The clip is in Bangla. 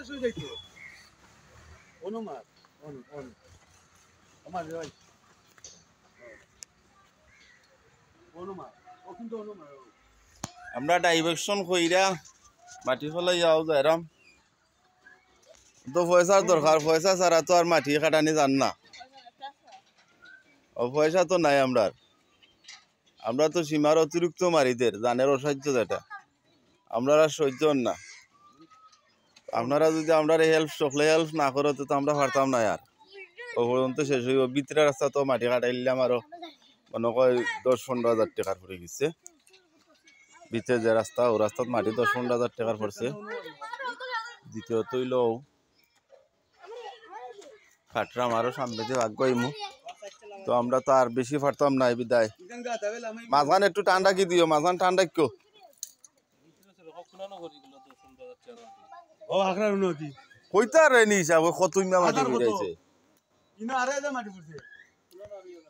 শুই যাইতো অনুমার অনু অনু আমার ভাই অনুমার ও কিন্তু অনুমার আমরা ডাইভারশন কইরা মাটি ফলাই যাও যাইরাম তো পয়সার দরকার পয়সা ছাড়া তো আর মাটি কাটানি জান না ও পয়সা তো নাই আমরা তো সীমার অতিরিক্ত মারিদের জানের অসাধ্য যেটা আমরা আর সহ্য না আপনারা যদি আমরা হেল্প না করো তো আমরা পারতাম না আর ও পর্যন্ত শেষ হইব ভিতরে রাস্তা তো মাটি কাটাইলাম আরো মনে হয় 10-15 হাজার টাকার পড়ে গেছে ভিতরে যে রাস্তা ও রাস্তাত মাটি 10-15 হাজার টাকার পড়ছে দ্বিতীয়ত হইল কাটরাম আরো সামনে দিয়ে ভাগ্য হইমু তো আমরা তো আর বেশি পারতাম না এই বিদায় মাঝখান একটু ঠান্ডা কি দিও মাঝখান ঠান্ডা কেউ ও আকরা উন্নতি কইতা রে নি হিসাব কত ইমা মাটি হইছে ইনা আরে মাটি পড়ছে